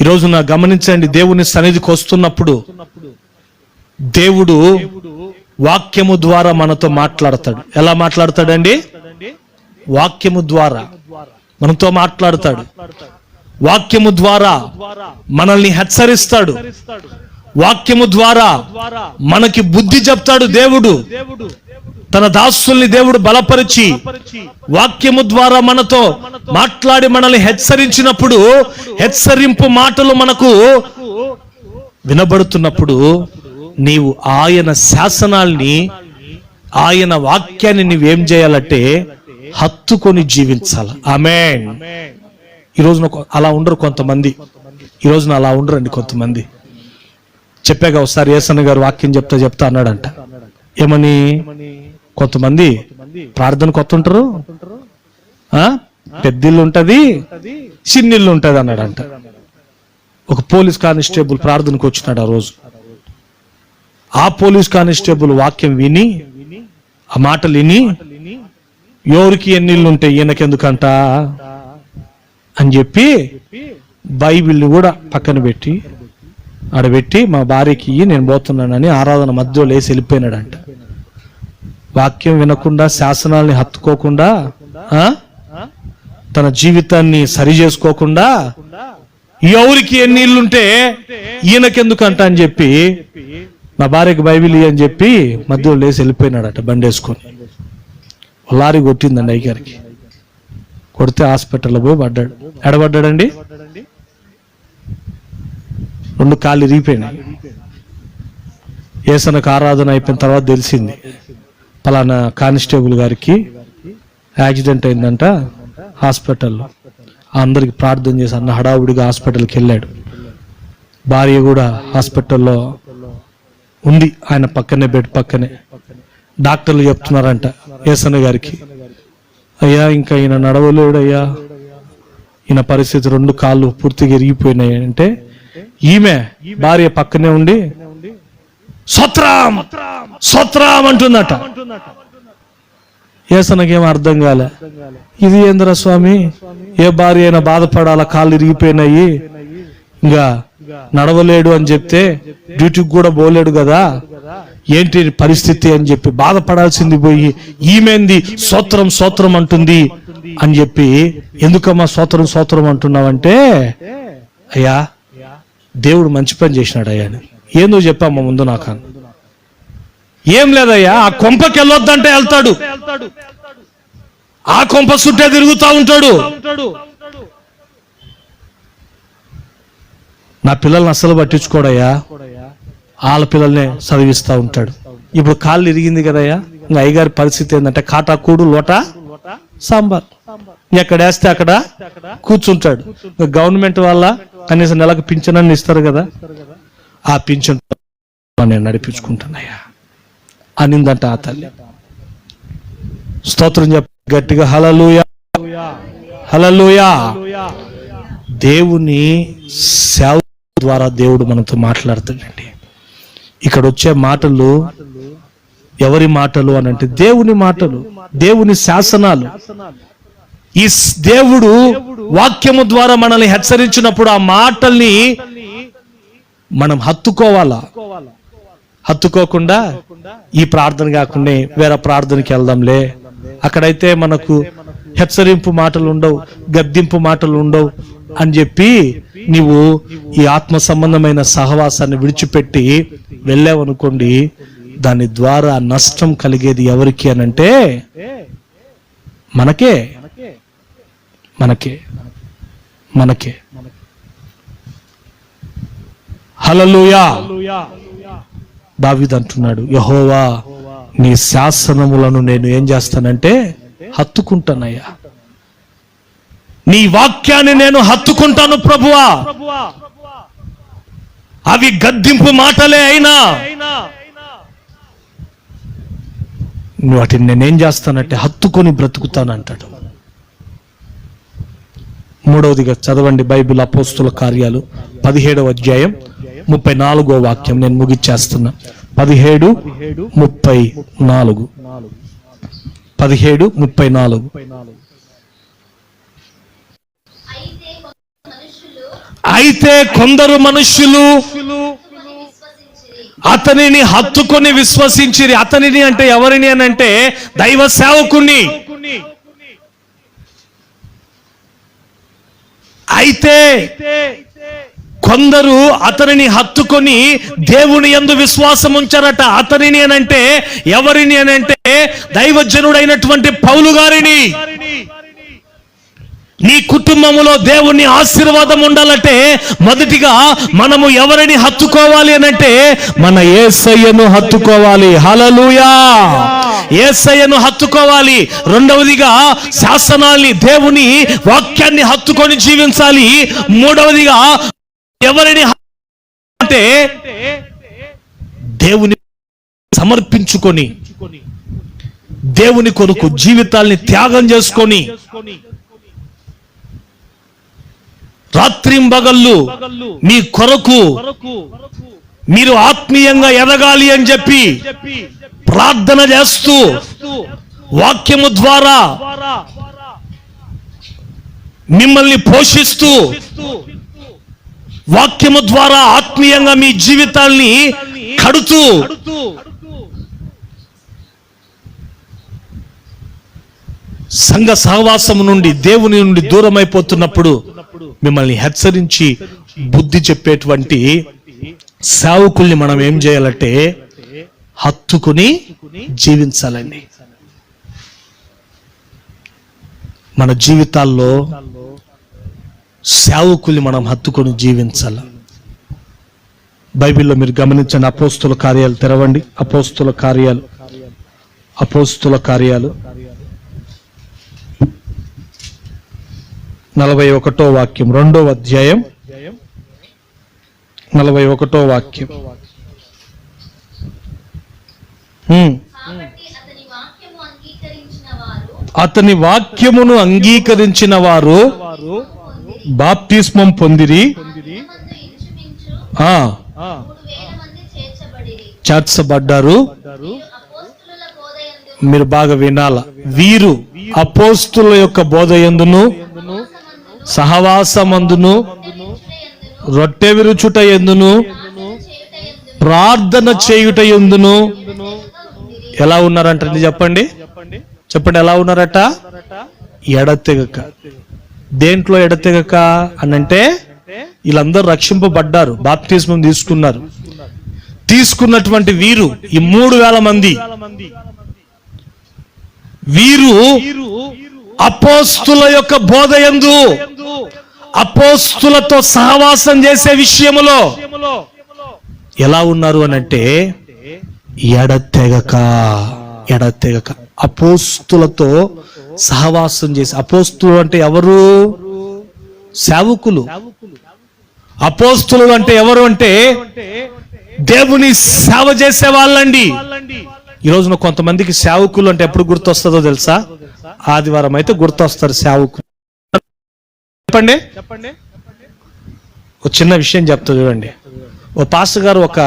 ఈరోజు నా గమనించండి, దేవుని సన్నిధికి వస్తున్నప్పుడు దేవుడు వాక్యము ద్వారా మనతో మాట్లాడతాడు. ఎలా మాట్లాడతాడండి? వాక్యము ద్వారా మనతో మాట్లాడతాడు. వాక్యము ద్వారా మనల్ని హెచ్చరిస్తాడు. వాక్యము ద్వారా మనకి బుద్ధి చెప్తాడు. దేవుడు తన దాసుల్ని దేవుడు బలపరిచి వాక్యము ద్వారా మనతో మాట్లాడి మనల్ని హెచ్చరించినప్పుడు, హెచ్చరింపు మాటలు మనకు వినబడుతున్నప్పుడు నీవు ఆయన శాసనాల్ని, ఆయన వాక్యాన్ని నీవేం చేయాలంటే హత్తుకొని జీవించాలి. ఆమేన్. ఈ రోజున అలా ఉండరు కొంతమంది. ఈ రోజున అలా ఉండరండి కొంతమంది. చెప్పాక ఒకసారి యేసన్న గారు వాక్యం చెప్తా అన్నాడంట. ఏమని? కొంతమంది ప్రార్థన కొత్త ఉంటారు, పెద్దిల్లు ఉంటది, చిన్నిల్లు ఉంటది అన్నాడంట. ఒక పోలీస్ కానిస్టేబుల్ ప్రార్థనకు వచ్చినాడు ఆ రోజు. ఆ పోలీస్ కానిస్టేబుల్ వాక్యం విని, ఆ మాటలు విని, ఎవరికి ఎన్నిళ్ళు ఉంటాయి ఈయనకెందుకంట అని చెప్పి బైబిల్ని కూడా పక్కన పెట్టి ఆడబెట్టి మా భార్యకి నేను పోతున్నానని ఆరాధన మధ్యలో లేసి వెళ్ళిపోయినాడంట. వాక్యం వినకుండా, శాసనాల్ని హత్తుకోకుండా, తన జీవితాన్ని సరి చేసుకోకుండా ఎవరికి ఎన్ని ఇల్లుంటే ఈయనకెందుకంట అని చెప్పి మా భార్యకి బైబిల్ అని చెప్పి మధ్యలో లేసి వెళ్ళిపోయినాడట బండేసుకొని. లారీ కొట్టిందండి అయ్యగారికి. కొడితే హాస్పిటల్లో పోయి పడ్డాడు. ఎడబడ్డాడండి? 2 కాళ్ళు ఇరిగిపోయినాయి. యేసన్నకు ఆరాధన అయిపోయిన తర్వాత తెలిసింది, పలానా కానిస్టేబుల్ గారికి యాక్సిడెంట్ అయిందంట హాస్పిటల్లో. అందరికి ప్రార్థన చేసి అన్న హడావుడిగా హాస్పిటల్కి వెళ్ళాడు. భార్య కూడా హాస్పిటల్లో ఉంది, ఆయన పక్కనే, బెడ్ పక్కనే. డాక్టర్లు చెప్తున్నారంట యేసన్న గారికి, అయ్యా ఇంకా ఈయన నడవలేడు అయ్యా, ఈయన పరిస్థితి 2 కాళ్ళు పూర్తిగా ఇరిగిపోయినాయి అంటే ఈమె భార్య పక్కనే ఉండి సత్రాం సత్రాం అంటుందట. యేసన్నకేం అర్థం కాలే. ఇది ఏంద్ర స్వామి, ఏ భార్య అయినా బాధపడాలా, కాళ్ళు ఇరిగిపోయినాయి, ఇంకా నడవలేడు అని చెప్తే డ్యూటీకి కూడా పోలేడు కదా, ఏంటి పరిస్థితి అని చెప్పి బాధపడాల్సింది పోయి ఈమెంది సోత్రం సోత్రం అంటుంది అని చెప్పి, ఎందుకమ్మా సోత్రం సోత్రం అంటున్నావంటే, అయ్యా దేవుడు మంచి పని చేసినాడు అయ్యా. ఏందో చెప్పమ్మా ముందు నాకు. ఏం లేదయ్యా, ఆ కొంపకి వెళ్ళొద్దంటే వెళ్తాడు, ఆ కొంప చుట్టే తిరుగుతూ ఉంటాడు. నా పిల్లల్ని అస్సలు పట్టించుకోడయ్యా, వాళ్ళ పిల్లల్నే చదివిస్తూ ఉంటాడు. ఇప్పుడు కాళ్ళు ఇరిగింది కదయ్యా, ఇంకా అయ్యగారి పరిస్థితి ఏంటంటే కాటా కూడు లోట సాంబార్, ఎక్కడ వేస్తే అక్కడ కూర్చుంటాడు. గవర్నమెంట్ వల్ల కనీసం నెలకు పింఛన్ ఇస్తారు కదా, ఆ పింఛన్ నేను నడిపించుకుంటానయ్యా అనిందంట ఆ తల్లి. స్తోత్రం చెప్పి గట్టిగా హల్లెలూయా. హల్లెలూయా. దేవుని సేవ ద్వారా దేవుడు మనతో మాట్లాడుతాడండి. ఇక్కడ వచ్చే మాటలు ఎవరి మాటలు అని అంటే దేవుని మాటలు, దేవుని శాసనాలు. ఈ దేవుడు వాక్యము ద్వారా మనల్ని హెచ్చరించినప్పుడు ఆ మాటల్ని మనం హత్తుకోవాలా. హత్తుకోకుండా ఈ ప్రార్థన కాకుండా వేరే ప్రార్థనకి వెళ్దాంలే, అక్కడైతే మనకు హెచ్చరింపు మాటలు ఉండవు, గద్దింపు మాటలు ఉండవు అని చెప్పి నీవు ఈ ఆత్మ సంబంధమైన సహవాసాన్ని విడిచిపెట్టి వెళ్ళావనుకోండి, దాని ద్వారా నష్టం కలిగేది ఎవరికి అనంటే మనకే మనకే మనకే. హల్లెలూయా. దావీదు అంటున్నాడు, యెహోవా నీ శాసనములను నేను ఏం చేస్తానంటే హత్తుకుంటానయ్యా, నీ వాక్యాన్ని నేను హత్తుకుంటాను ప్రభువా. అవి గద్దింపు మాటలే అయినా వాటిని నేనేం చేస్తానంటే హత్తుకొని బ్రతుకుతానంటాడు. మూడవదిగా చదవండి బైబిల్ అపోస్తుల కార్యాలు 17వ అధ్యాయం 34వ వాక్యం. నేను ముగిచ్చేస్తున్నా. 17:34. అయితే కొందరు మనుష్యులు అతనిని హత్తుకొని విశ్వసించిరి. అతనిని అంటే ఎవరిని అని అంటే దైవ సేవకుని. అయితే కొందరు అతనిని హత్తుకొని దేవుని యందు విశ్వాసం ఉంచారట. అతనిని అనంటే ఎవరిని అనంటే దైవజనుడైనటువంటి పౌలు గారిని. నీ కుటుంబములో దేవుని ఆశీర్వాదం ఉండాలంటే మొదటిగా మనము ఎవరిని హత్తుకోవాలి అనంటే మన యేసయ్యను హత్తుకోవాలి. హల్లెలూయా. యేసయ్యను హత్తుకోవాలి. రెండవదిగా శాసనాల్ని, దేవుని వాక్యాన్ని హత్తుకొని జీవించాలి. మూడవదిగా ఎవరిని అంటే దేవుని సమర్పించుకొని, దేవుని కొరకు జీవితాల్ని త్యాగం చేసుకొని, రాత్రింబగళ్ళు మీ కొరకు మీరు ఆత్మీయంగా ఎదగాలి అని చెప్పి ప్రార్థన చేస్తూ వాక్యము ద్వారా మిమ్మల్ని పోషిస్తూ వాక్యము ద్వారా ఆత్మీయంగా మీ జీవితాల్ని కడుతూ సంఘ సహవాసం నుండి, దేవుని నుండి దూరం అయిపోతున్నప్పుడు మిమ్మల్ని హెచ్చరించి బుద్ధి చెప్పేటువంటి సేవకుల్ని మనం ఏం చేయాలంటే హత్తుకుని జీవించాలండి. మన జీవితాల్లో సేవకుల్ని మనం హత్తుకొని జీవించాలి. బైబిల్లో మీరు గమనించండి. అపోస్తుల కార్యాలు తెరవండి. అపోస్తుల కార్యాలు 41వ వాక్యం, 2వ అధ్యాయం 41వ వాక్యం. అతని వాక్యమును అంగీకరించిన వారు బాప్తిస్మం పొందిరి, చేర్చబడ్డారు. మీరు బాగా వినాల. వీరు అపోస్తుల యొక్క బోధ యందును, సహవాసమందును, రొట్టె విరుచుట యందును, ప్రార్థన చేయుట యందును ఎలా ఉన్నారంటే చెప్పండి ఎలా ఉన్నారట? ఎడతెగక. దేంట్లో ఎడతెగక అనంటే వీళ్ళందరూ రక్షింపబడ్డారు, బాప్తిస్మం తీసుకున్నారు. తీసుకున్నటువంటి వీరు, ఈ 3000 మంది వీరు అపోస్తుల యొక్క బోధయందు, అపోస్తులతో సహవాసం చేసే విషయములో ఎలా ఉన్నారు అనంటే ఎడతెగక. అపోస్తులతో సహవాసం చేసి. అపోస్తులు అంటే ఎవరు? సేవకులు. అపోస్తులు అంటే ఎవరు అంటే దేవుని సేవ చేసే వాళ్ళండి. ఈ రోజున కొంతమందికి సేవకులు అంటే ఎప్పుడు గుర్తొస్తుందో తెలుసా? ఆదివారం అయితే గుర్తొస్తారు సేవకులు. చెప్పండి. ఒక చిన్న విషయం చెప్తా చూడండి. ఓ పాస్టర్ గారు ఒక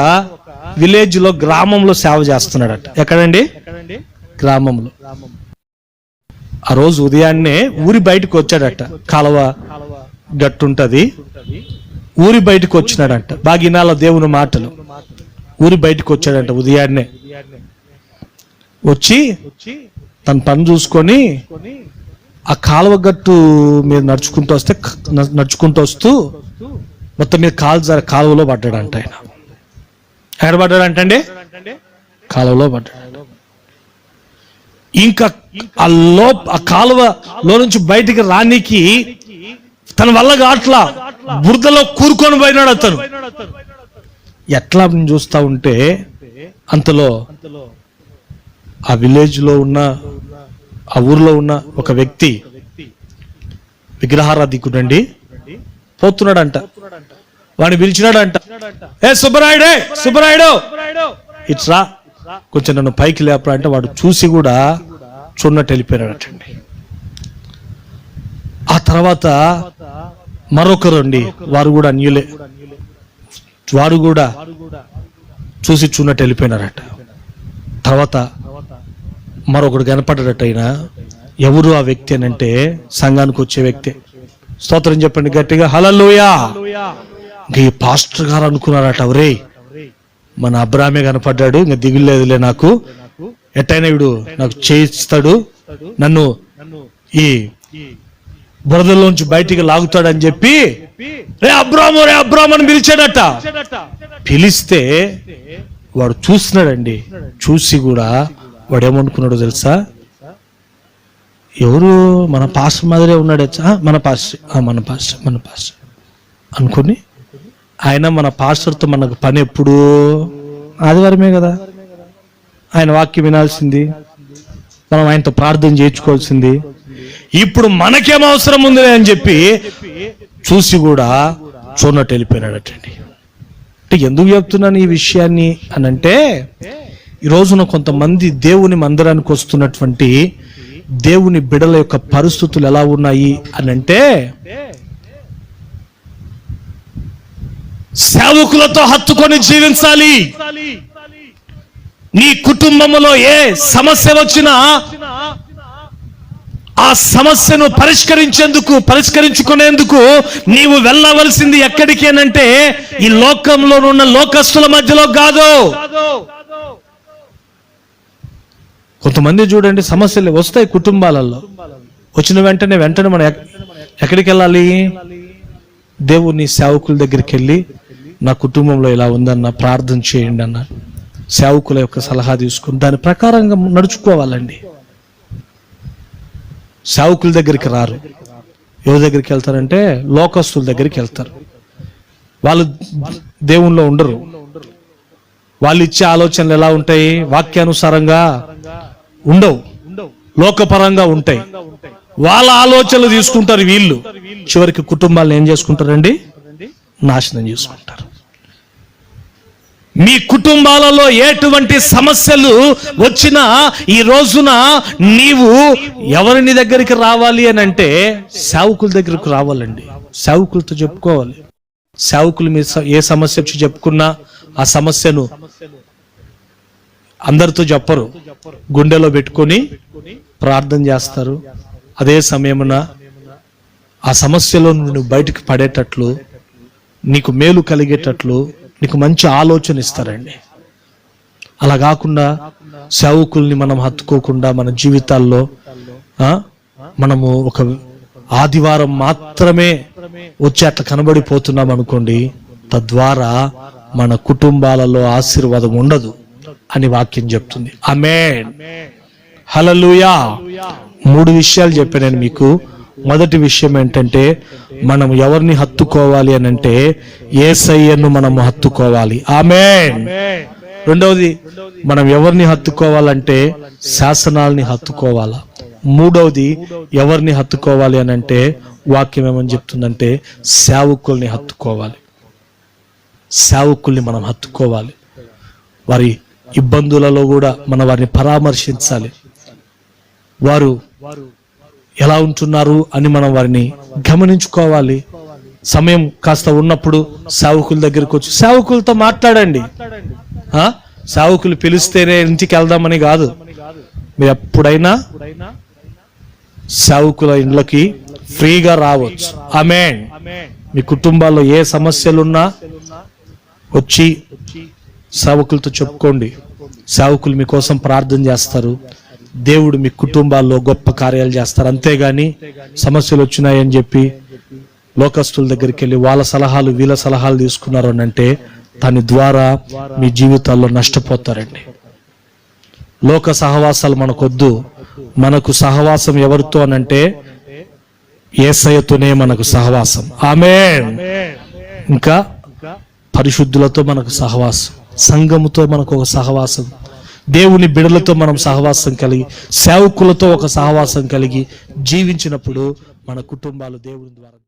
విలేజ్ లో గ్రామంలో సేవ చేస్తున్నాడట. ఎక్కడండి? గ్రామంలో. ఆ రోజు ఉదయాన్నే ఊరి బయటకు వచ్చాడట. కాలువ గట్టుంటది, ఊరి బయటకు వచ్చినాడంట. బాగా వినాల దేవుని మాటలు. ఊరి బయటకు వచ్చాడంట ఉదయాన్నే. వచ్చి తన పని చూసుకొని ఆ కాలువ గట్టు మీద నడుచుకుంటూ వస్తూ మొత్తం మీద కాలువలో పడ్డాడంట. ఆయన ఎక్కడ పడ్డాడంటండి? కాలువలో పడ్డాడు. ఇంకా ఆ కాలువలో నుంచి బయటికి రానికి తన వల్ల కాట్లా, బురదలో కూరుకొని పోయినాడు అతను. ఎట్లా చూస్తా ఉంటే అంతలో ఆ విలేజ్ లో ఉన్న, ఆ ఊర్లో ఉన్న ఒక వ్యక్తి, విగ్రహారాధికుడండి, పోతున్నాడంట. వాడిని పిలిచినాడంట, ఏ సుబ్బరాయుడే, సుబ్బరాయుడు ఇట్రా, కొంచెం నన్ను పైకి లేపరా అంటే వాడు చూసి కూడా చూడనట్టు వెళ్ళిపోయాడటండి. ఆ తర్వాత మరొకరు అండి, వారు కూడా అన్యులే, వారు కూడా చూసి చూడనట్టు వెళ్ళిపోయినారట. తర్వాత మరొకడు కనపడ్డాడట. ఆయన ఎవరు ఆ వ్యక్తి అని అంటే సంఘానికి వచ్చే వ్యక్తి. స్తోత్రం చెప్పండి గట్టిగా, హల్లెలూయా. ఇంకా ఈ పాస్టర్ గారు అనుకున్నారట, ఒరే మన అబ్రామే కనపడ్డాడు, ఇంకా దిగులేదులే నాకు, ఎట్టయినా వీడు నాకు చేయిస్తాడు, నన్ను ఈ బురదలోంచి బయటికి లాగుతాడని చెప్పి రే అబ్రాము, రే అబ్రాము అని పిలిచాడట. పిలిస్తే వాడు చూస్తున్నాడండి. చూసి కూడా వాడు ఏమనుకున్నాడో తెలుసా? ఎవరు మన పాస్టర్ మాదిరే ఉన్నాడు, మన పాస్టర్ అనుకుని ఆయన మన పాస్టర్తో మనకు పని ఎప్పుడు ఆదివారమే కదా, ఆయన వాక్యం వినాల్సింది, మనం ఆయనతో ప్రార్థన చేయించుకోవాల్సింది. ఇప్పుడు మనకేం అవసరం ఉంది అని చెప్పి చూసి కూడా చూడనట్టు వెళ్ళిపోయినాడటండి. అంటే ఎందుకు చెప్తున్నాను ఈ విషయాన్ని అని అంటే, ఈ రోజున కొంతమంది దేవుని మందిరానికి వస్తున్నటువంటి దేవుని బిడల యొక్క పరిస్థితులు ఎలా ఉన్నాయి అని అంటే, సేవకులతో హత్తుకొని జీవించాలి. నీ కుటుంబంలో ఏ సమస్య వచ్చినా ఆ సమస్యను పరిష్కరించుకునేందుకు నీవు వెళ్ళవలసింది ఎక్కడికి అనంటే ఈ లోకంలో ఉన్న లోకస్తుల మధ్యలో కాదు. కొంతమంది చూడండి, సమస్యలు వస్తాయి కుటుంబాలలో, వచ్చిన వెంటనే మనం ఎక్కడికి వెళ్ళాలి? దేవుని సేవకుల దగ్గరికి వెళ్ళి నా కుటుంబంలో ఇలా ఉందన్న, ప్రార్థన చేయండి అన్న, సేవకుల యొక్క సలహా తీసుకుని దాని ప్రకారంగా నడుచుకోవాలండి. సేవకుల దగ్గరికి రారు. ఎవరి దగ్గరికి వెళ్తారంటే లోకస్తుల దగ్గరికి వెళ్తారు. వాళ్ళు దేవుల్లో ఉండరు. వాళ్ళు ఇచ్చే ఆలోచనలు ఎలా ఉంటాయి? వాక్యానుసారంగా ఉండవు, లోకపరంగా ఉంటాయి. వాళ్ళ ఆలోచనలు తీసుకుంటారు. వీళ్ళు చివరికి కుటుంబాలను ఏం చేసుకుంటారండి? నాశనం చేసుకుంటారు. మీ కుటుంబాలలో ఎటువంటి సమస్యలు వచ్చినా ఈ రోజున నీవు ఎవరిని దగ్గరికి రావాలి అని అంటే సేవకుల దగ్గరకు రావాలండి. సేవకులతో చెప్పుకోవాలి. సేవకులు మీ ఏ సమస్య వచ్చి చెప్పుకున్నా ఆ సమస్యను అందరితో చెప్పరు, గుండెలో పెట్టుకొని ప్రార్థన చేస్తారు. అదే సమయమున ఆ సమస్యలో నువ్వు బయటికి పడేటట్లు, నీకు మేలు కలిగేటట్లు నీకు మంచి ఆలోచన ఇస్తారండి. అలా కాకుండా సేవకుల్ని మనం హత్తుకోకుండా మన జీవితాల్లో మనము ఒక ఆదివారం మాత్రమే వచ్చి అట్లా కనబడిపోతున్నాం అనుకోండి, తద్వారా మన కుటుంబాలలో ఆశీర్వాదం ఉండదు అని వాక్యం చెప్తుంది. ఆమేన్, హల్లెలూయా. 3 విషయాలు చెప్పాను నేను మీకు. మొదటి విషయం ఏంటంటే, మనం ఎవరిని హత్తుకోవాలి అని అంటే యేసయ్యను మనం హత్తుకోవాలి. ఆమేన్. రెండవది, మనం ఎవరిని హత్తుకోవాలంటే శాసనాల్ని హత్తుకోవాలా. మూడవది, ఎవరిని హత్తుకోవాలి అని అంటే వాక్యం ఏమని చెప్తుందంటే సేవకుల్ని హత్తుకోవాలి. సేవకుల్ని మనం హత్తుకోవాలి. వారి ఇబ్బందులలో కూడా మనం వారిని పరామర్శించాలి. వారు ఎలా ఉంటున్నారు అని మనం వారిని గమనించుకోవాలి. సమయం కాస్త ఉన్నప్పుడు సేవకుల దగ్గరికి వచ్చి సేవకులతో మాట్లాడండి. సేవకులు పిలిస్తేనే ఇంటికి వెళ్దామని కాదు. మీరు ఎప్పుడైనా సేవకుల ఇండ్లకి ఫ్రీగా రావచ్చు. ఆమేన్. మీ కుటుంబాల్లో ఏ సమస్యలున్నా వచ్చి సేవకులతో చెప్పుకోండి. సేవకులు మీకోసం ప్రార్థన చేస్తారు. దేవుడు మీ కుటుంబాల్లో గొప్ప కార్యాలు చేస్తారు. అంతేగాని సమస్యలు వచ్చినాయని చెప్పి లోకస్తుల దగ్గరికి వెళ్ళి వాళ్ళ సలహాలు వీళ్ళ సలహాలు తీసుకున్నారు అని అంటే దాని ద్వారా మీ జీవితాల్లో నష్టపోతారండి. లోక సహవాసాలు మనకొద్దు. మనకు సహవాసం ఎవరితో అనంటే యేసయ్యతోనే మనకు సహవాసం. ఆమేన్. ఇంకా పరిశుద్ధులతో మనకు సహవాసం, సంఘముతో మనకు ఒక సహవాసం, దేవుని బిడలతో మనం సహవాసం కలిగి, సేవకులతో ఒక సహవాసం కలిగి జీవించినప్పుడు మన కుటుంబాలు దేవుని ద్వారా